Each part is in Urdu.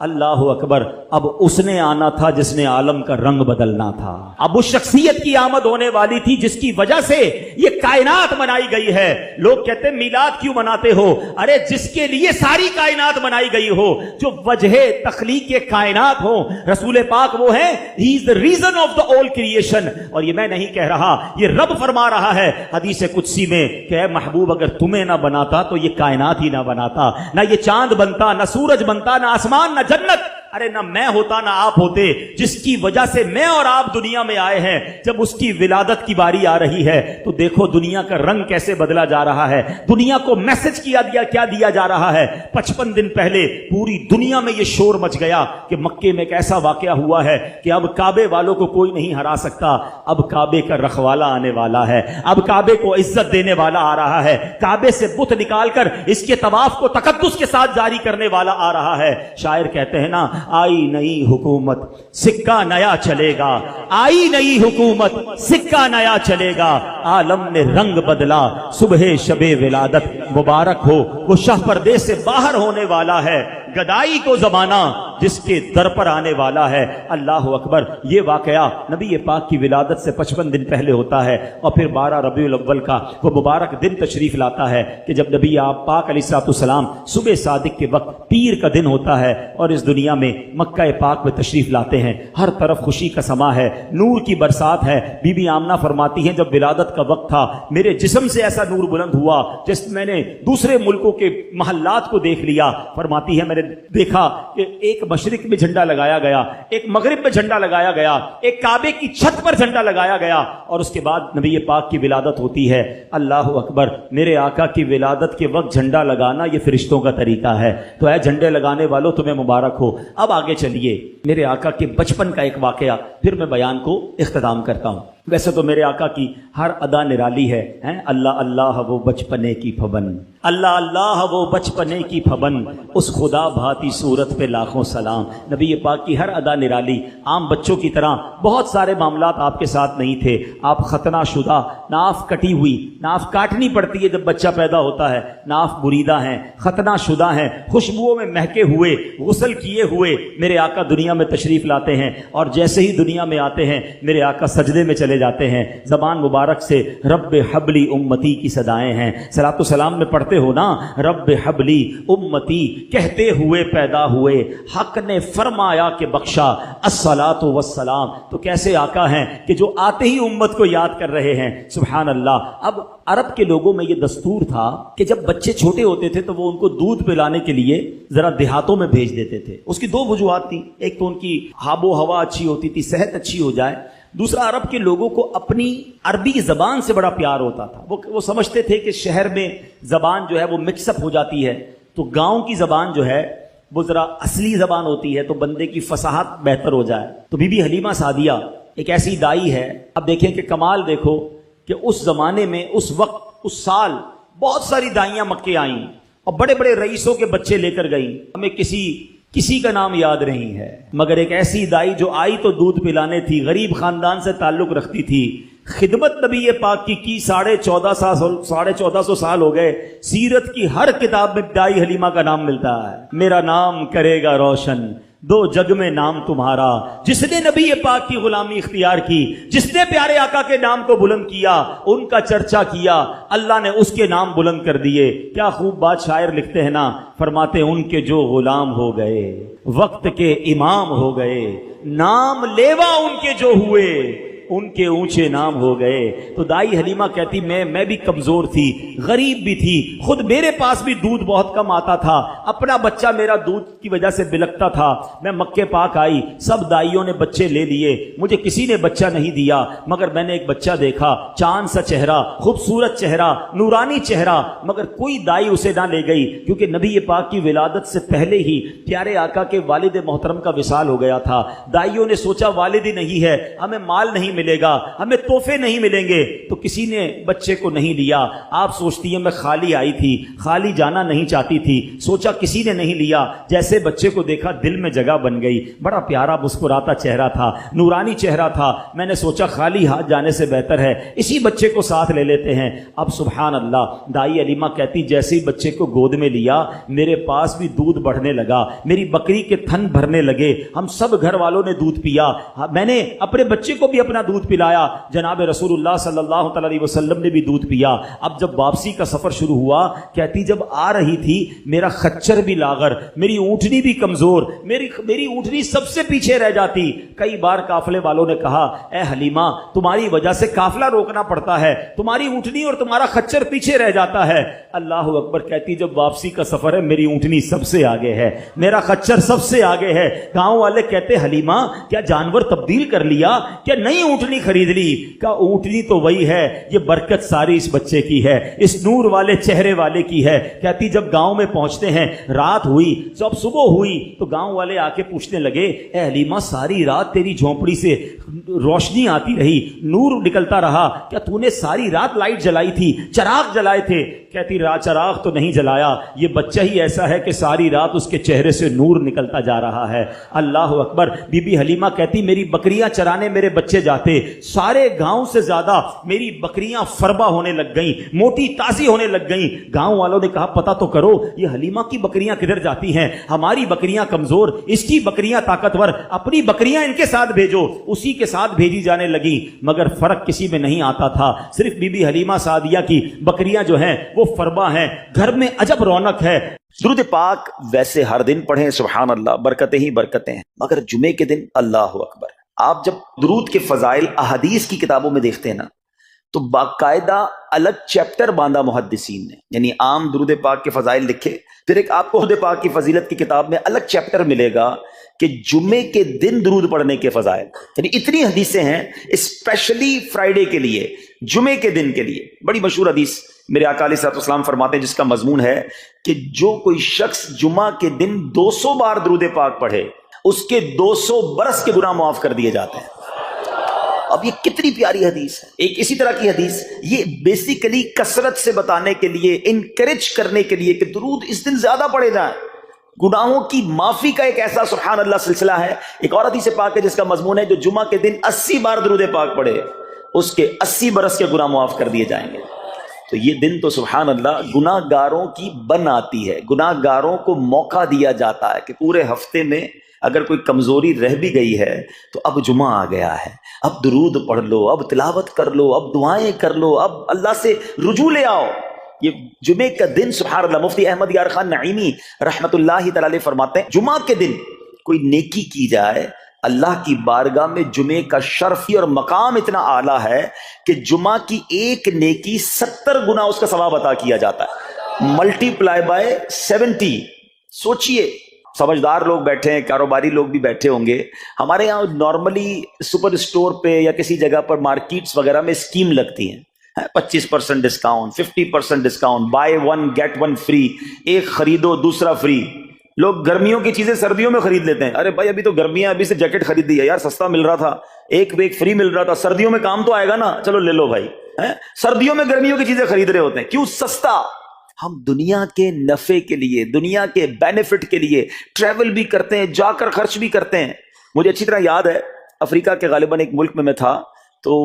اللہ اکبر، اب اس نے آنا تھا جس نے عالم کا رنگ بدلنا تھا، اب اس شخصیت کی آمد ہونے والی تھی جس کی وجہ سے یہ کائنات بنائی گئی ہے۔ لوگ کہتے ہیں میلاد کیوں مناتے ہو؟ ارے جس کے لیے ساری کائنات بنائی گئی ہو، جو وجہ تخلیق کائنات ہو، رسول پاک وہ ہیں، ہی از the reason of the all creation۔ اور یہ میں نہیں کہہ رہا، یہ رب فرما رہا ہے حدیث قدسی میں کہ اے محبوب اگر تمہیں نہ بناتا تو یہ کائنات ہی نہ بناتا، نہ یہ چاند بنتا، نہ سورج بنتا، نہ آسمان، نہ جنت، ارے نہ میں ہوتا نہ آپ ہوتے، جس کی وجہ سے میں اور آپ دنیا میں آئے ہیں۔ جب اس کی ولادت کی باری آ رہی ہے تو دیکھو دنیا کا رنگ کیسے بدلا جا رہا ہے، دنیا کو میسج کیا جا رہا ہے۔ 55 دن پہلے پوری دنیا میں یہ شور مچ گیا کہ مکے میں ایک ایسا واقعہ ہوا ہے کہ اب کعبے والوں کو کوئی نہیں ہرا سکتا، اب کعبے کا رکھوالا آنے والا ہے، اب کعبے کو عزت دینے والا آ رہا ہے، کعبے سے بت نکال کر اس کے طواف کو تقدس کے ساتھ جاری کرنے والا آ رہا ہے۔ شاعر کہتے ہیں نا، آئی نئی حکومت سکہ نیا چلے گا، آئی نئی حکومت سکہ نیا چلے گا، عالم نے رنگ بدلا، صبح شب ولادت مبارک ہو، وہ شاہ پردے سے باہر ہونے والا ہے، گدائی کو زمانہ جس کے در پر آنے والا ہے۔ اللہ اکبر، یہ واقعہ نبی پاک کی ولادت سے 55 دن پہلے ہوتا ہے، اور پھر 12 ربیع الاول کا وہ مبارک دن تشریف لاتا ہے کہ جب نبی آپ پاک علیہ الصلوۃ والسلام صبح صادق کے وقت پیر کا دن ہوتا ہے اور اس دنیا میں مکہ پاک میں تشریف لاتے ہیں۔ ہر طرف خوشی کا سما ہے، نور کی برسات ہے۔ بی بی آمنہ فرماتی ہیں جب ولادت کا وقت تھا میرے جسم سے ایسا نور بلند ہوا جس میں نے دوسرے ملکوں کے محلات کو دیکھ لیا۔ فرماتی ہے میں نے دیکھا کہ ایک مشرق میں جھنڈا لگایا گیا، ایک مغرب میں جھنڈا لگایا گیا، ایک کعبے کی چھت پر جھنڈا لگایا گیا، اور اس کے بعد نبی پاک کی ولادت ہوتی ہے۔ اللہ اکبر، میرے آقا کی ولادت کے وقت جھنڈا لگانا یہ فرشتوں کا طریقہ ہے، تو اے جھنڈے لگانے والوں تمہیں مبارک ہو۔ اب آگے چلیے، میرے آقا کے بچپن کا ایک واقعہ پھر میں بیان کو اختتام کرتا ہوں۔ ویسے تو میرے آقا کی ہر ادا نرالی ہے، اللہ اللہ وہ بچپنے کی پھبن، اللہ اللہ وہ بچپنے کی پھبن، اس خدا بھاتی صورت پہ لاکھوں سلام۔ نبی پاک کی ہر ادا نرالی، عام بچوں کی طرح بہت سارے معاملات آپ کے ساتھ نہیں تھے۔ آپ ختنہ شدہ، ناف کٹی ہوئی، ناف کاٹنی پڑتی ہے جب بچہ پیدا ہوتا ہے، ناف بریدہ ہیں، ختنہ شدہ ہیں، خوشبوؤں میں مہکے ہوئے، غسل کیے ہوئے میرے آقا دنیا میں تشریف لاتے ہیں، اور جیسے ہی دنیا میں آتے ہیں میرے آقا سجدے میں چلے جاتے ہیں۔ زبان مبارک سے رب حبلی امتی کی صدائیں ہیں۔ صلاۃ و سلام میں پڑھتے ہو نا، رب حبلی امتی کہتے ہوئے پیدا ہوئے، حق نے فرمایا کہ بخشا الصلاۃ والسلام۔ تو کیسے آقا ہیں کہ جو آتے ہی امت کو یاد کر رہے ہیں، سبحان اللہ۔ اب عرب کے لوگوں میں یہ دستور تھا کہ جب بچے چھوٹے ہوتے تھے تو وہ ان کو دودھ پلانے کے لیے ذرا دیہاتوں میں بھیج دیتے تھے۔ اس کی دو وجوہات تھیں، ایک تو ان کی آب و ہوا اچھی ہوتی تھی، صحت اچھی ہو جائے، دوسرا عرب کے لوگوں کو اپنی عربی زبان سے بڑا پیار ہوتا تھا۔ وہ سمجھتے تھے کہ شہر میں زبان جو ہے وہ مکس اپ ہو جاتی ہے، تو گاؤں کی زبان جو ہے وہ ذرا اصلی زبان ہوتی ہے تو بندے کی فصاحت بہتر ہو جائے۔ تو بی بی حلیمہ سعدیہ ایک ایسی دائی ہے، اب دیکھیں کہ کمال دیکھو کہ اس زمانے میں اس وقت اس سال بہت ساری دائیاں مکے آئیں اور بڑے بڑے رئیسوں کے بچے لے کر گئیں، ہمیں کسی کا نام یاد نہیں ہے، مگر ایک ایسی دائی جو آئی تو دودھ پلانے تھی، غریب خاندان سے تعلق رکھتی تھی، خدمت نبی پاک کی 1450 سال ہو گئے۔ سیرت کی ہر کتاب میں دائی حلیمہ کا نام ملتا ہے، میرا نام کرے گا روشن دو جگ میں نام تمہارا، جس نے نبی پاک کی غلامی اختیار کی، جس نے پیارے آقا کے نام کو بلند کیا، ان کا چرچا کیا، اللہ نے اس کے نام بلند کر دیے۔ کیا خوب بات شاعر لکھتے ہیں نا، فرماتے ان کے جو غلام ہو گئے وقت کے امام ہو گئے، نام لیوا ان کے جو ہوئے ان کے اونچے نام ہو گئے۔ تو دائی حلیمہ کہتی میں بھی کمزور تھی، غریب بھی تھی، خود میرے پاس بھی دودھ بہت کم آتا تھا، اپنا بچہ میرا دودھ کی وجہ سے بلکتا تھا۔ میں مکے پاک آئی، سب دائیوں نے بچے لے لیے، مجھے کسی نے بچہ نہیں دیا، مگر میں نے ایک بچہ دیکھا، چاند سا چہرہ، خوبصورت چہرہ، نورانی چہرہ، مگر کوئی دائی اسے نہ لے گئی، کیونکہ نبی پاک کی ولادت سے پہلے ہی پیارے آقا کے والد محترم کا وصال ہو گیا تھا۔ دائیوں نے سوچا والد ہی نہیں ہے، ہمیں مال نہیں نہیں ملے گا, ہمیں تحفے نہیں ملیں گے. تو کسی نے بچے کو نہیں لیا. آپ سوچتی ہیں میں خالی آئی تھی, خالی جانا نہیں چاہتی تھی, سوچا کسی نے نہیں لیا. جیسے بچے کو دیکھا دل میں جگہ بن گئی. بڑا پیارا مسکراتا چہرہ تھا, نورانی چہرہ تھا. میں نے سوچا خالی ہاتھ جانے سے بہتر ہے اسی بچے کو ساتھ لے لیتے ہیں. اب سبحان اللہ, دائی علیمہ کہتی جیسے ہی بچے کو گود میں لیا میرے پاس بھی دودھ بڑھنے لگا, میری بکری کے تھن بھرنے لگے. ہم سب گھر والوں نے دودھ پیا. میں نے اپنے بچے کو بھی اپنا دودھ پلایا. جناب رسول اللہ صلی اللہ تعالی علیہ وسلم نے بھی دودھ پیا. اب جب واپسی کا سفر شروع ہوا, کہتی جب آ رہی تھی میرا خچر بھی لاغر, میری اونٹنی بھی کمزور, میری اونٹنی سب سے پیچھے رہ جاتی. کئی بار قافلے والوں نے کہا اے حلیمہ تمہاری وجہ سے قافلہ روکنا پڑتا ہے, تمہاری اونٹنی اور تمہارا خچر پیچھے رہ جاتا ہے. اللہ اکبر. کہتی جب واپسی کا سفر ہے میری اونٹنی سب سے آگے ہے, میرا خچر سب سے آگے ہے. گاؤں والے کہتے حلیمہ کیا جانور تبدیل کر لیا, کیا نئی اونٹنی خرید لی؟ کہا اونٹنی تو وہی ہے, یہ برکت ساری اس بچے کی ہے, اس نور والے چہرے والے کی ہے. کہتی جب گاؤں میں پہنچتے ہیں رات ہوئی, جب صبح ہوئی تو گاؤں والے آ کے پوچھنے لگے اے حلیمہ ساری رات تیری جھونپڑی سے روشنی آتی رہی, نور نکلتا رہا, کیا تو نے ساری رات لائٹ جلائی تھی, چراغ جلائے تھے؟ کہتی چراغ تو نہیں جلایا, یہ بچہ ہی ایسا ہے کہ ساری رات اس کے چہرے سے نور نکلتا جا رہا ہے. اللہ اکبر. بی بی حلیمہ کہتی میری بکریاں چرانے میرے بچے جاتے, سارے گاؤں سے زیادہ میری بکریاں فربا ہونے لگ گئیں, موٹی تازی ہونے لگ گئیں. گاؤں والوں نے کہا پتہ تو کرو یہ حلیمہ کی بکریاں کدھر جاتی ہیں, ہماری بکریاں کمزور, اس کی بکریاں طاقتور, اپنی بکریاں ان کے ساتھ بھیجو. اسی کے ساتھ بھیجی جانے لگی. مگر فرق کسی میں نہیں آتا تھا, صرف بی بی حلیمہ سعدیہ کی بکریاں جو ہیں وہ فربا ہیں. گھر میں عجب رونق ہے. درود پاک ویسے ہر دن پڑھیں سبحان اللہ, برکتیں ہی برکتیں ہیں, مگر جمعے کے دن اللہ اکبر. آپ جب درود کے فضائل احادیث کی کتابوں میں دیکھتے ہیں نا تو باقاعدہ الگ چیپٹر باندھا محدثین نے, یعنی عام درود پاک کے فضائل لکھے, پھر ایک آپ کو درود پاک کی فضیلت کی کتاب میں الگ چیپٹر ملے گا کہ جمعے کے دن درود پڑھنے کے فضائل. یعنی اتنی حدیثیں ہیں اسپیشلی فرائیڈے کے لیے, جمعے کے دن کے لیے. بڑی مشہور حدیث میرے آقا علیہ الصلوۃ والسلام فرماتے ہیں جس کا مضمون ہے کہ جو کوئی شخص جمعہ کے دن 200 بار درود پاک پڑھے اس کے 200 برس کے گناہ معاف کر دیے جاتے ہیں. اب یہ کتنی پیاری حدیث ہے. ایک اسی طرح کی حدیث یہ بیسیکلی کثرت سے بتانے کے لیے, انکریج کرنے کے لیے کہ درود اس دن زیادہ پڑھے جائیں. گناہوں کی معافی کا ایک ایسا سبحان اللہ سلسلہ ہے. ایک اور حدیث پاک ہے جس کا مضمون ہے جو جمعہ کے دن 80 بار درود پاک پڑھے اس کے 80 برس کے گناہ معاف کر دیے جائیں گے. تو یہ دن تو سبحان اللہ گناہ گاروں کی بن آتی ہے, گناہ گاروں کو موقع دیا جاتا ہے کہ پورے ہفتے میں اگر کوئی کمزوری رہ بھی گئی ہے تو اب جمعہ آ گیا ہے, اب درود پڑھ لو, اب تلاوت کر لو, اب دعائیں کر لو, اب اللہ سے رجوع لے آؤ. یہ جمعے کا دن سبحان اللہ. مفتی احمد یار خان نعیمی رحمت اللہ تعالی علیہ فرماتے ہیں جمعہ کے دن کوئی نیکی کی جائے اللہ کی بارگاہ میں جمعے کا شرف اور مقام اتنا اعلیٰ ہے کہ جمعہ کی ایک نیکی 70 گنا اس کا ثواب عطا کیا جاتا ہے, ملٹی پلائی بائی 70. سوچئے, سمجھدار لوگ بیٹھے ہیں, کاروباری لوگ بھی بیٹھے ہوں گے. ہمارے یہاں نارملی سپر اسٹور پہ یا کسی جگہ پر مارکیٹس وغیرہ میں اسکیم لگتی ہیں, 25% discount, 50% discount, buy 1 get 1 free, ایک خریدو دوسرا فری. لوگ گرمیوں کی چیزیں سردیوں میں خرید لیتے ہیں. ارے بھائی ابھی تو گرمیاں, ابھی سے جیکٹ خرید دی ہے یار, سستا مل رہا تھا, ایک پہ ایک فری مل رہا تھا, سردیوں میں کام تو آئے گا نا, چلو لے لو بھائی. سردیوں میں گرمیوں کی چیزیں خرید رہے ہوتے ہیں, کیوں؟ سستا. ہم دنیا کے نفع کے لیے, دنیا کے بینیفٹ کے لیے ٹریول بھی کرتے ہیں, جا کر خرچ بھی کرتے ہیں. مجھے اچھی طرح یاد ہے افریقہ کے غالباً ایک ملک میں تھا, تو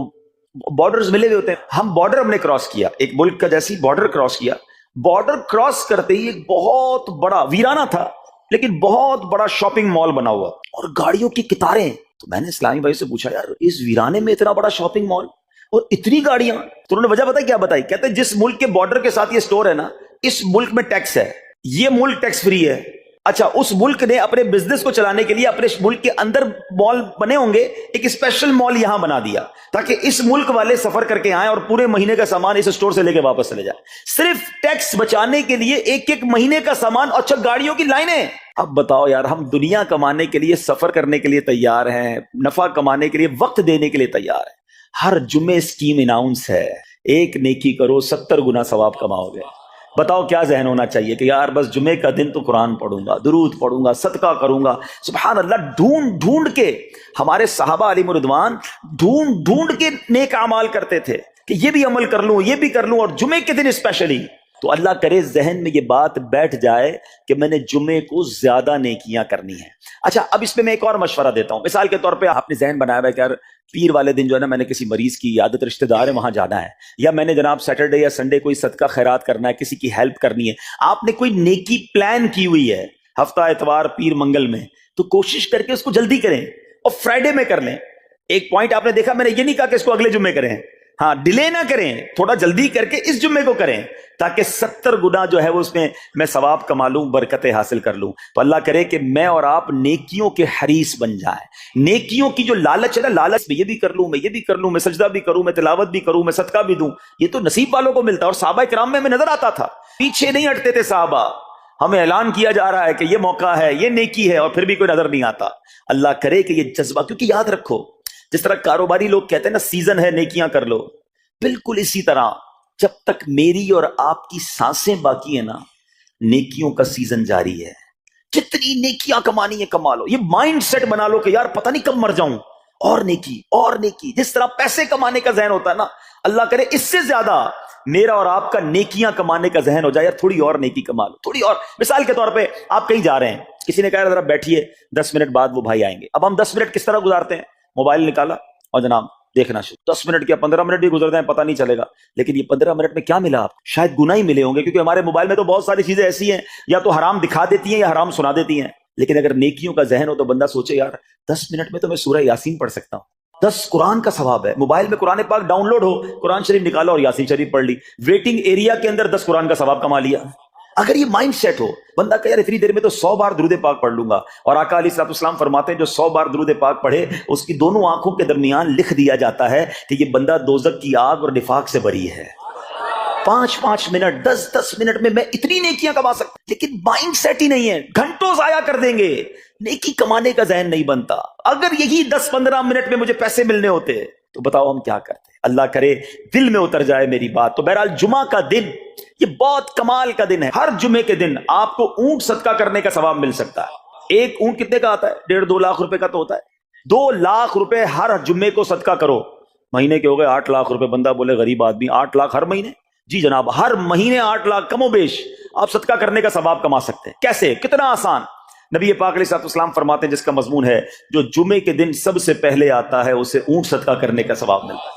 بارڈرز ملے ہوئے ہوتے ہیں. ہم بارڈر ہم نے کراس کیا, ایک ملک کا جیسی بارڈر کراس کیا. بارڈر کراس کرتے ہی ایک بہت بڑا ویرانہ تھا لیکن بہت بڑا شاپنگ مال بنا ہوا اور گاڑیوں کی قطاریں. تو میں نے اسلامی بھائی سے پوچھا یار اس ویرانے میں اتنا بڑا شاپنگ مال اور اتنی گاڑیاں؟ تو انہوں نے وجہ بتائی, کیا بتائی؟ کہتے ہیں جس ملک کے بارڈر کے ساتھ یہ سٹور ہے نا, اس ملک میں ٹیکس ہے, یہ ملک ٹیکس فری ہے. اچھا, اس ملک نے اپنے بزنس کو چلانے کے لیے اپنے ملک کے اندر مال بنے ہوں گے, ایک اسپیشل مال یہاں بنا دیا تاکہ اس ملک والے سفر کر کے آئیں اور پورے مہینے کا سامان اس سٹور سے لے کے واپس چلے جائیں, صرف ٹیکس بچانے کے لیے. ایک ایک مہینے کا سامان. اچھا, گاڑیوں کی لائنیں. اب بتاؤ یار, ہم دنیا کمانے کے لیے, سفر کرنے کے لیے تیار ہیں, نفع کمانے کے لیے, وقت دینے کے لیے تیار ہیں. ہر جمعے اسکیم اناؤنس ہے, ایک نیکی کرو 70 گنا ثواب کماؤ گے. بتاؤ کیا ذہن ہونا چاہیے کہ یار بس جمعے کا دن تو قرآن پڑھوں گا، درود پڑھوں گا، صدقہ کروں گا. سبحان اللہ، ڈھونڈ ڈھونڈ کے ہمارے صحابہ علیہم رضوان ڈھونڈ ڈھونڈ کے نیک اعمال کرتے تھے کہ یہ بھی عمل کر لوں، یہ بھی کر لوں، اور جمعے کے دن اسپیشلی. تو اللہ کرے ذہن میں یہ بات بیٹھ جائے کہ میں نے جمعے کو زیادہ نیکیاں کرنی ہیں. اچھا، اب اس پہ میں ایک اور مشورہ دیتا ہوں. مثال کے طور پہ آپ نے ذہن بنایا ہے کہ یار پیر والے دن جو ہے نا، میں نے کسی مریض کی عیادت، رشتہ دار ہے وہاں جانا ہے، یا میں نے جناب سیٹرڈے یا سنڈے کوئی صدقہ خیرات کرنا ہے، کسی کی ہیلپ کرنی ہے. آپ نے کوئی نیکی پلان کی ہوئی ہے ہفتہ اتوار پیر منگل میں، تو کوشش کر کے اس کو جلدی کریں اور فرائیڈے میں کر لیں. ایک پوائنٹ آپ نے دیکھا، میں نے یہ نہیں کہا کہ اس کو اگلے جمعے کریں، ہاں ڈیلے نہ کریں، تھوڑا جلدی کر کے اس جمعے کو کریں تاکہ 70 گنا جو ہے وہ اس میں ثواب کما لوں، برکتیں حاصل کر لوں. تو اللہ کرے کہ میں اور آپ نیکیوں کے حریص بن جائیں. نیکیوں کی جو لالچ ہے نا، لالچ میں یہ بھی کر لوں، میں یہ بھی کر لوں، میں سجدہ بھی کروں، میں تلاوت بھی کروں، میں صدقہ بھی دوں، یہ تو نصیب والوں کو ملتا ہے. اور صحابہ کرام میں نظر آتا تھا، پیچھے نہیں ہٹتے تھے صحابہ. ہمیں اعلان کیا جا رہا ہے کہ یہ موقع ہے، یہ نیکی ہے، اور پھر بھی کوئی نظر نہیں آتا. اللہ کرے کہ یہ جذبہ، کیونکہ یاد رکھو جس طرح کاروباری لوگ کہتے ہیں نا سیزن ہے نیکیاں کر لو، بالکل اسی طرح جب تک میری اور آپ کی سانسیں باقی ہیں نا، نیکیوں کا سیزن جاری ہے. جتنی نیکیاں کمانی ہے کما لو. یہ مائنڈ سیٹ بنا لو کہ یار پتہ نہیں کب مر جاؤں، اور نیکی اور نیکی. جس طرح پیسے کمانے کا ذہن ہوتا ہے نا، اللہ کرے اس سے زیادہ میرا اور آپ کا نیکیاں کمانے کا ذہن ہو جائے. یار تھوڑی اور نیکی کما لو، تھوڑی اور. مثال کے طور پہ آپ کہیں جا رہے ہیں، کسی نے کہا ذرا بیٹھیے 10 منٹ بعد وہ بھائی آئیں گے. اب ہم 10 منٹ کس طرح گزارتے ہیں؟ موبائل نکالا اور جناب دیکھنا شروع. 10 منٹ کیا 15 منٹ بھی گزرتے ہیں پتہ نہیں چلے گا. لیکن یہ 15 منٹ میں کیا ملا آپ؟ شاید گناہ ہی ملے ہوں گے، کیونکہ ہمارے موبائل میں تو بہت ساری چیزیں ایسی ہیں یا تو حرام دکھا دیتی ہیں یا حرام سنا دیتی ہیں. لیکن اگر نیکیوں کا ذہن ہو تو بندہ سوچے یار 10 منٹ میں تو میں سورہ یاسین پڑھ سکتا ہوں، 10 قرآن کا ثواب ہے. موبائل میں قرآن پاک ڈاؤن لوڈ ہو، قرآن شریف نکالا اور یاسین شریف پڑھ لی، ویٹنگ ایریا کے اندر 10 قرآن کا ثواب کما لیا. اگر یہ مائنڈ سیٹ ہو بندہ کہ یار اتنی دیر میں تو 100 بار درود پاک پڑھ لوں گا. اور آقا علیہ الصلوۃ والسلام فرماتے ہیں جو 100 بار درود پاک پڑھے اس کی دونوں آنکھوں کے درمیان لکھ دیا جاتا ہے کہ یہ بندہ دوزخ کی آگ اور نفاق سے بری ہے. 5 منٹ 10 منٹ میں اتنی نیکیاں کما سکتا. لیکن مائنڈ سیٹ ہی نہیں ہے، گھنٹوں ضائع کر دیں گے، نیکی کمانے کا ذہن نہیں بنتا. اگر یہی 10-15 منٹ میں مجھے پیسے ملنے ہوتے تو بتاؤ ہم کیا کرتے. اللہ کرے دل میں اتر جائے میری بات. تو بہرحال جمعہ کا دن یہ بہت کمال کا دن ہے. ہر جمعے کے دن آپ کو اونٹ صدقہ کرنے کا ثواب مل سکتا ہے. ایک اونٹ کتنے کا آتا ہے؟ 1.5-2 لاکھ روپے کا تو ہوتا ہے. 2 لاکھ روپے ہر جمعے کو صدقہ کرو. مہینے کے ہو گئے 8 لاکھ روپے. بندہ بولے غریب آدمی 8 لاکھ ہر مہینے؟ جی جناب، ہر مہینے 8 لاکھ کم و بیش آپ صدقہ کرنے کا ثواب کما سکتے ہیں. کیسے؟ کتنا آسان. نبی پاک علیہ الصلوۃ والسلام فرماتے ہیں جس کا مضمون ہے جو جمعے کے دن سب سے پہلے آتا ہے اسے اونٹ صدقہ کرنے کا ثواب ملتا ہے،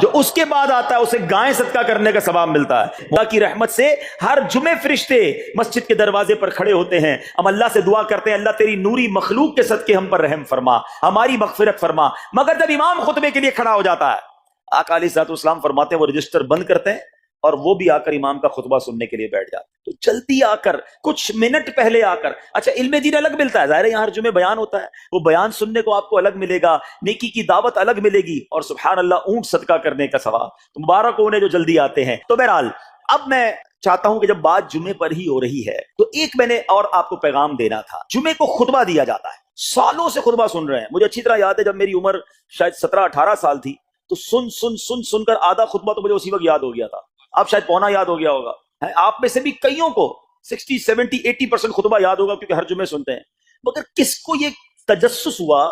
جو اس کے بعد آتا ہے اسے گائے صدقہ کرنے کا ثواب ملتا ہے. اللہ کی رحمت سے ہر جمعے فرشتے مسجد کے دروازے پر کھڑے ہوتے ہیں. ہم اللہ سے دعا کرتے ہیں اللہ تیری نوری مخلوق کے صدقے ہم پر رحم فرما، ہماری مغفرت فرما. مگر جب امام خطبے کے لیے کھڑا ہو جاتا ہے، آقا علیہ الصلوۃ والسلام فرماتے ہیں وہ رجسٹر بند کرتے ہیں اور وہ بھی آ کر امام کا خطبہ سننے کے لیے بیٹھ جاتے ہیں. تو جلدی آ کر، کچھ منٹ پہلے آ کر. اچھا، علم دین الگ ملتا ہے، ظاہر ہے یہاں ہر جمعے بیان ہوتا ہے، وہ بیان سننے کو آپ کو الگ ملے گا، نیکی کی دعوت الگ ملے گی، اور سبحان اللہ اونٹ صدقہ کرنے کا ثواب. تو مبارک انہیں جو جلدی آتے ہیں. تو بہرحال اب میں چاہتا ہوں کہ جب بات جمعے پر ہی ہو رہی ہے تو ایک میں نے اور آپ کو پیغام دینا تھا. جمعے کو خطبہ دیا جاتا ہے، سالوں سے خطبہ سن رہے ہیں. مجھے اچھی طرح یاد ہے جب میری عمر شاید 17-18 سال تھی تو سن کر آدھا خطبہ تو مجھے اسی وقت یاد ہو گیا تھا. اب شاید پونا یاد ہو گیا ہوگا. آپ میں سے بھی کئیوں کو 60, 70, 80% خطبہ یاد ہوگا کیونکہ ہر جمعے سنتے ہیں. مگر کس کو یہ تجسس ہوا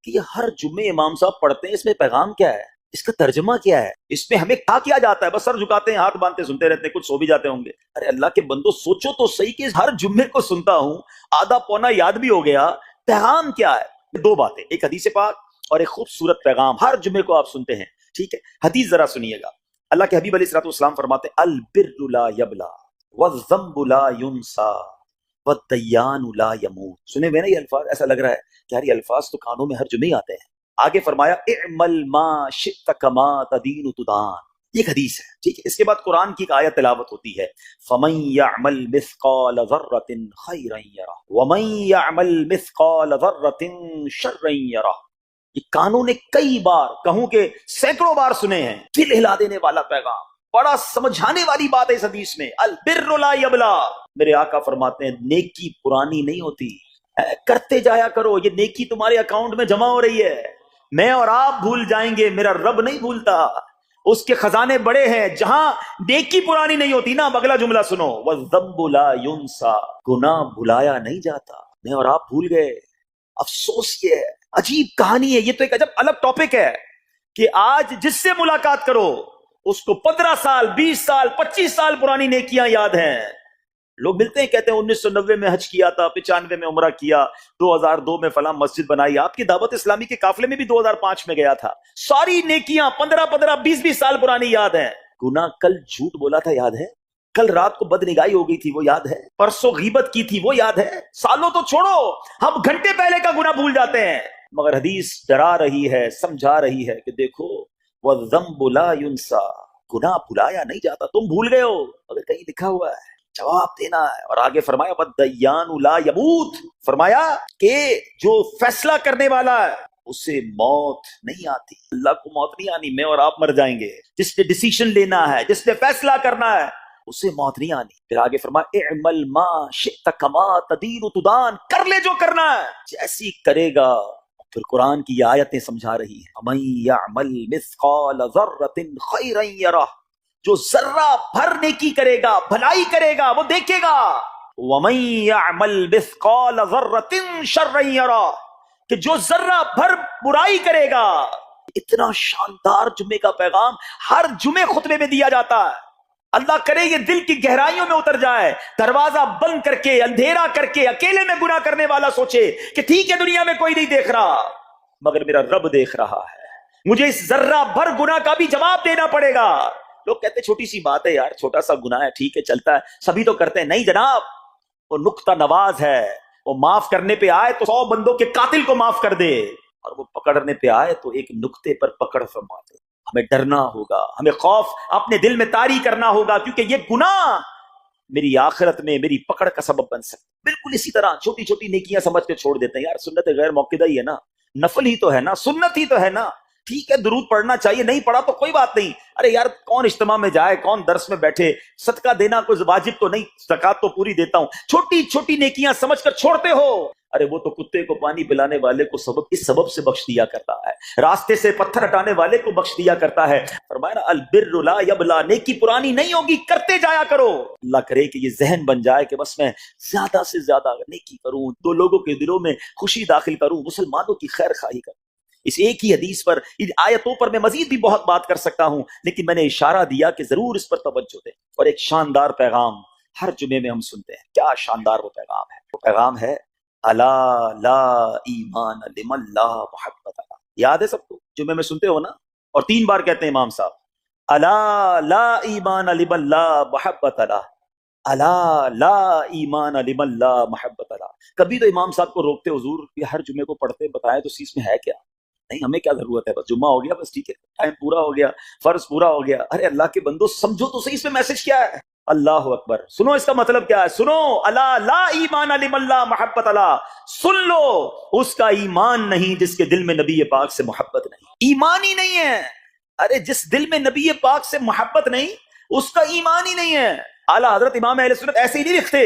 کہ یہ ہر جمعے امام صاحب پڑھتے ہیں، اس میں پیغام کیا ہے، اس کا ترجمہ کیا ہے، اس میں ہمیں کیا جاتا ہے؟ بس سر جھکاتے ہیں، ہاتھ باندھتے سنتے رہتے ہیں، کچھ سو بھی جاتے ہوں گے. ارے اللہ کے بندو سوچو تو صحیح کہ ہر جمعے کو سنتا ہوں، آدھا پونا یاد بھی ہو گیا، پیغام کیا ہے؟ 2 باتیں، ایک حدیث پاک اور ایک خوبصورت پیغام. ہر جمعے کو آپ سنتے ہیں، ٹھیک ہے؟ حدیث ذرا سنیے گا. اللہ کے حبیب علیہ الصلوۃ والسلام فرماتے ہیں البر لا یبلا والذنب لا ینسا والدیان لا یموت. سنے ہوئے نا یہ الفاظ؟ ایسا لگ رہا ہے کہ یار یہ الفاظ تو کانوں میں ہر جمعے آتے ہیں. آگے فرمایا اعمل ما شئت کما تدین تدان. یہ ایک حدیث ہے، ٹھیک ہے؟ اس کے بعد قرآن کی ایک آیت تلاوت ہوتی ہے فمن یعمل مثقال ذرۃ خیرا یرہ ومن یعمل مثقال ذرۃ شرا یرہ. یہ کانوں نے کئی بار، کہوں کہ سینکڑوں بار سنے ہیں. دل ہلا دینے والا پیغام، بڑا سمجھانے والی بات ہے اس حدیث میں. البر لا یبلا. میرے آقا فرماتے ہیں نیکی پرانی نہیں ہوتی، کرتے جایا کرو. یہ نیکی تمہارے اکاؤنٹ میں جمع ہو رہی ہے. میں اور آپ بھول جائیں گے، میرا رب نہیں بھولتا. اس کے خزانے بڑے ہیں. جہاں نیکی پرانی نہیں ہوتی نا. اگلا جملہ سنو, وَالذَّنبُ لَا يُنسَى, گناہ بھلایا نہیں جاتا. میں اور آپ بھول گئے. افسوس یہ ہے, عجیب کہانی ہے. یہ تو ایک عجب الگ ٹاپک ہے کہ آج جس سے ملاقات کرو اس کو 15 سال 20 سال 25 سال پرانی نیکیاں یاد ہیں. لوگ ملتے ہیں کہتے ہیں 1990 میں حج کیا تھا, 95 میں عمرہ کیا, 2002 میں فلاں مسجد بنائی. آپ کی دعوت اسلامی کے قافلے میں بھی 2005 میں گیا تھا. ساری نیکیاں 15 20 سال پرانی یاد ہیں. گناہ کل جھوٹ بولا تھا یاد ہے, کل رات کو بدنگاہی ہو گئی تھی وہ یاد ہے, پرسوں غیبت کی تھی وہ یاد ہے. سالوں تو چھوڑو, ہم گھنٹے پہلے کا گناہ بھول جاتے ہیں. مگر حدیث ڈرا رہی ہے, سمجھا رہی ہے کہ دیکھو وَالذَّنبُ لَا يُنسَى, گناہ بھلایا نہیں جاتا. تم بھول گئے ہو, اگر کہیں لکھا ہوا ہے جواب دینا ہے. اور آگے فرمایا وَالدَّيَّانُ لَا يَمُوتُ, فرمایا کہ جو فیصلہ کرنے والا ہے اسے موت نہیں آتی. اللہ کو موت نہیں آنی, میں اور آپ مر جائیں گے. جس نے ڈیسیشن لینا ہے, جس نے فیصلہ کرنا ہے, اسے موت نہیں آنی. پھر آگے فرمایا اعمل ما شئت کما تدین تدان, کر لے جو کرنا ہے جیسی کرے گا. پھر قرآن کی یہ آیتیں سمجھا رہی ہیں, وَمَن يَعْمَلْ مِثْقَالَ ذَرَّةٍ خَيْرًا يَرَهُ, جو ذرہ بھر نیکی کرے گا, بھلائی کرے گا, وہ دیکھے گا. وَمَن يَعْمَلْ مِثْقَالَ ذَرَّةٍ شَرًّا يَرَهُ, کہ جو ذرہ بھر برائی کرے گا. اتنا شاندار جمعے کا پیغام ہر جمعے خطبے میں دیا جاتا ہے. اللہ کرے یہ دل کی گہرائیوں میں اتر جائے. دروازہ بند کر کے, اندھیرا کر کے, اکیلے میں گناہ کرنے والا سوچے کہ ٹھیک ہے دنیا میں کوئی نہیں دیکھ رہا مگر میرا رب دیکھ رہا ہے, مجھے اس ذرہ بھر گناہ کا بھی جواب دینا پڑے گا. لوگ کہتے ہیں چھوٹی سی بات ہے یار, چھوٹا سا گناہ ہے, ٹھیک ہے چلتا ہے, سبھی تو کرتے ہیں. نہیں جناب, وہ نقطہ نواز ہے. وہ معاف کرنے پہ آئے تو 100 بندوں کے قاتل کو معاف کر دے, اور وہ پکڑنے پہ آئے تو ایک نقطے پر پکڑ فرما دے. ہمیں ڈرنا ہوگا, ہمیں خوف اپنے دل میں طاری کرنا ہوگا, کیونکہ یہ گناہ میری آخرت میں میری پکڑ کا سبب بن سکتا. بالکل اسی طرح چھوٹی چھوٹی نیکیاں سمجھ کے چھوڑ دیتے ہیں. یار سنت غیر موقدہ ہی ہے نا, نفل ہی تو ہے نا, سنت ہی تو ہے نا, ٹھیک ہے درود پڑھنا چاہیے, نہیں پڑھا تو کوئی بات نہیں. ارے یار کون اجتماع میں جائے, کون درس میں بیٹھے, صدقہ دینا کوئی واجب تو نہیں, زکات تو پوری دیتا ہوں. چھوٹی چھوٹی نیکیاں سمجھ کر چھوڑتے ہو. ارے وہ تو کتے کو پانی پلانے والے کو اس سبب سے بخش دیا کرتا ہے, راستے سے پتھر ہٹانے والے کو بخش دیا کرتا ہے. فرمایا نا البر لا یبلا, نیکی پرانی نہیں ہوگی, کرتے جایا کرو. اللہ کرے کہ یہ ذہن بن جائے کہ بس میں زیادہ سے زیادہ نیکی کروں, تو لوگوں کے دلوں میں خوشی داخل کروں, مسلمانوں کی خیر خواہی کروں. اس ایک ہی حدیث پر, ان آیتوں پر میں مزید بھی بہت بات کر سکتا ہوں, لیکن میں نے اشارہ دیا کہ ضرور اس پر توجہ دیں. اور ایک شاندار پیغام ہر جمعے میں ہم سنتے ہیں. کیا شاندار وہ پیغام ہے, وہ پیغام ہے الا لا ایمان لمن لا محبت له. یاد ہے سب کو, جمعے میں سنتے ہو نا, اور 3 بار کہتے ہیں امام صاحب, الا لا ایمان لمن لا محبت له, الا لا ایمان لمن لا محبت له. کبھی تو امام صاحب کو روکتے, حضور یہ ہر جمعے کو پڑھتے, بتائیں تو اس میں ہے کیا. نہیں ہمیں کیا ضرورت ہے, بس جمعہ ہو گیا, بس ٹھیک ہے, ٹائم پورا ہو گیا, فرض پورا ہو گیا. ارے اللہ کے بندو سمجھو تو صحیح اس میں میسج کیا ہے. اللہ اکبر, سنو اس کا مطلب کیا ہے, سنو الا لا ایمان لمن لا محبت له, سن لو اس کا ایمان نہیں جس کے دل میں نبی پاک سے محبت نہیں. ایمان ہی نہیں ہے. ارے جس دل میں نبی پاک سے محبت نہیں اس کا ایمان ہی نہیں ہے. اعلیٰ حضرت امام اہل سنت ایسے ہی نہیں لکھتے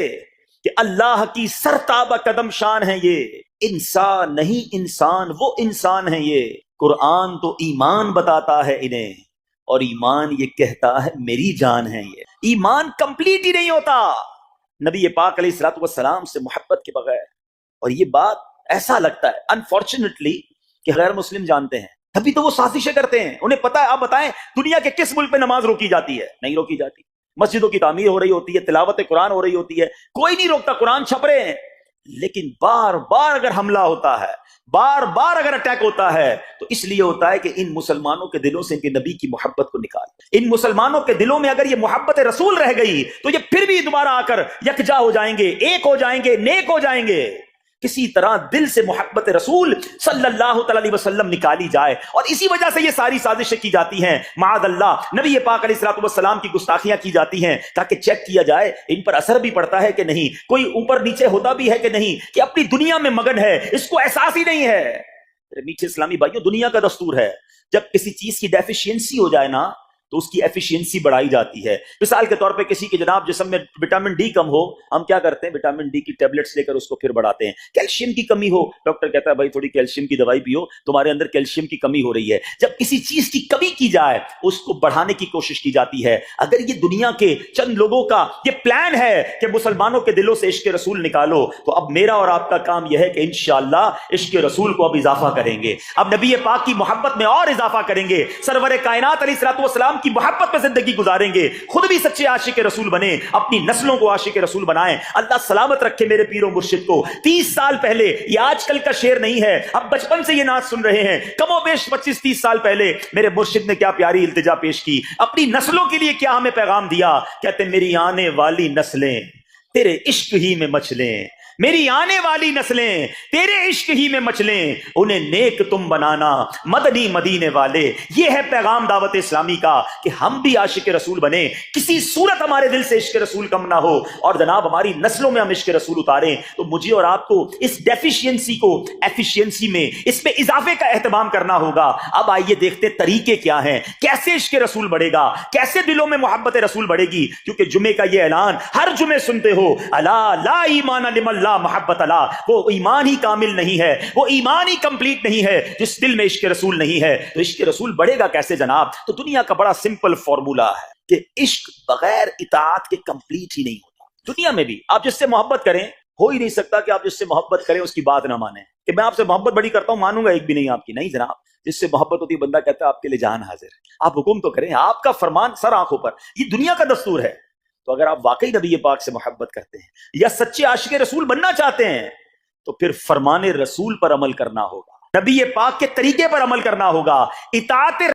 کہ اللہ کی سرتابہ قدم شان ہے یہ, انسان نہیں انسان, وہ انسان ہے یہ. قرآن تو ایمان بتاتا ہے انہیں, اور ایمان یہ کہتا ہے میری جان ہے یہ. ایمان کمپلیٹ ہی نہیں ہوتا نبی پاک علیہ الصلوۃ والسلام سے محبت کے بغیر. اور یہ بات ایسا لگتا ہے انفارچونیٹلی کہ غیر مسلم جانتے ہیں, تبھی تو وہ سازشیں کرتے ہیں. انہیں پتا ہے, آپ بتائیں دنیا کے کس ملک پہ نماز روکی جاتی ہے؟ نہیں روکی جاتی. مسجدوں کی تعمیر ہو رہی ہوتی ہے, تلاوت قرآن ہو رہی ہوتی ہے, کوئی نہیں روکتا, قرآن چھپ رہے ہیں. لیکن بار بار اگر حملہ ہوتا ہے, بار بار اگر اٹیک ہوتا ہے, تو اس لیے ہوتا ہے کہ ان مسلمانوں کے دلوں سے ان کے نبی کی محبت کو نکال. ان مسلمانوں کے دلوں میں اگر یہ محبت رسول رہ گئی تو یہ پھر بھی دوبارہ آ کر یکجا ہو جائیں گے, ایک ہو جائیں گے, نیک ہو جائیں گے. کسی طرح دل سے محبت رسول صلی اللہ تعالی علیہ وسلم نکالی جائے, اور اسی وجہ سے یہ ساری سازشیں کی جاتی ہیں. معاذ اللہ, نبی پاک علیہ الصلوۃ والسلام کی گستاخیاں کی جاتی ہیں تاکہ چیک کیا جائے ان پر اثر بھی پڑتا ہے کہ نہیں, کوئی اوپر نیچے ہوتا بھی ہے کہ نہیں, کہ اپنی دنیا میں مگن ہے, اس کو احساس ہی نہیں ہے. میٹھے اسلامی بھائیوں, دنیا کا دستور ہے جب کسی چیز کی ڈیفیشینسی ہو جائے نا تو اس کی ایفیشینسی بڑھائی جاتی ہے. مثال کے طور پہ کسی کے جناب جسم میں وٹامن ڈی کم ہو, ہم کیا کرتے ہیں, وٹامن ڈی کی ٹیبلٹس لے کر اس کو پھر بڑھاتے ہیں. کیلشیم کی کمی ہو, ڈاکٹر کہتا ہے بھائی تھوڑی کیلشیم کی دوائی پیو, تمہارے اندر کیلشیم کی کمی ہو رہی ہے. جب کسی چیز کی کمی کی جائے اس کو بڑھانے کی کوشش کی جاتی ہے. اگر یہ دنیا کے چند لوگوں کا یہ پلان ہے کہ مسلمانوں کے دلوں سے عشق رسول نکالو, تو اب میرا اور آپ کا کام یہ ہے کہ انشاءاللہ عشق رسول کو اب اضافہ کریں گے, اب نبی پاک کی محبت میں اور اضافہ کریں گے, سرور کائنات علیہ الصلوۃ والسلام کی محبت میں زندگی گزاریں گے, خود بھی سچے عاشق رسول بنے, اپنی نسلوں کو عاشق رسول بنائیں. اللہ سلامت رکھے میرے پیر و مرشد کو. 30 سال پہلے, یہ آج کل کا شعر نہیں ہے, اب بچپن سے یہ نعت سن رہے ہیں, کم و بیش 25-30 سال پہلے میرے مرشد نے کیا پیاری التجا پیش کی, اپنی نسلوں کے لیے کیا ہمیں پیغام دیا. کہتے میری آنے والی نسلیں تیرے عشق ہی میں مچلیں, میری آنے والی نسلیں تیرے عشق ہی میں مچلیں, انہیں نیک تم بنانا مدنی مدینے والے. یہ ہے پیغام دعوت اسلامی کا کہ ہم بھی عاشق رسول بنیں, کسی صورت ہمارے دل سے عشق رسول کم نہ ہو, اور جناب ہماری نسلوں میں ہم عشق رسول اتاریں. تو مجھے اور آپ کو اس ڈیفیشینسی کو ایفیشینسی میں, اس میں اضافے کا اہتمام کرنا ہوگا. اب آئیے دیکھتے طریقے کیا ہیں, کیسے عشق رسول بڑھے گا, کیسے دلوں میں محبت رسول بڑھے گی. کیونکہ جمعے کا یہ اعلان ہر جمعے سنتے ہو, الا لا ایمان لمن لا محبت اللہ, وہ ایمان ہی کامل نہیں ہے, وہ ایمان ہی کمپلیٹ نہیں ہے جس دل میں عشق رسول نہیں ہے. تو عشق رسول بڑھے گا کیسے جناب؟ تو دنیا کا بڑا سمپل فارمولا ہے کہ عشق بغیر اطاعت کے کمپلیٹ ہی نہیں ہوتا. دنیا میں بھی آپ جس سے محبت کریں, ہو ہی نہیں سکتا کہ آپ جس سے محبت کریں اس کی بات نہ مانیں. کہ میں آپ سے محبت بڑی کرتا ہوں, مانوں گا ایک بھی نہیں آپ کی, نہیں جناب. جس سے محبت ہوتی ہے بندہ کہتا ہے آپ کے لیے جان حاضر ہے, آپ حکم تو کریں, آپ کا فرمان سر آنکھوں پر, یہ دنیا کا دستور ہے. تو اگر آپ واقعی نبی پاک سے محبت کرتے ہیں یا سچے عاشق رسول بننا چاہتے ہیں, تو پھر فرمان رسول پر عمل کرنا ہوگا, نبی پاک کے طریقے پر عمل کرنا ہوگا, اطاعت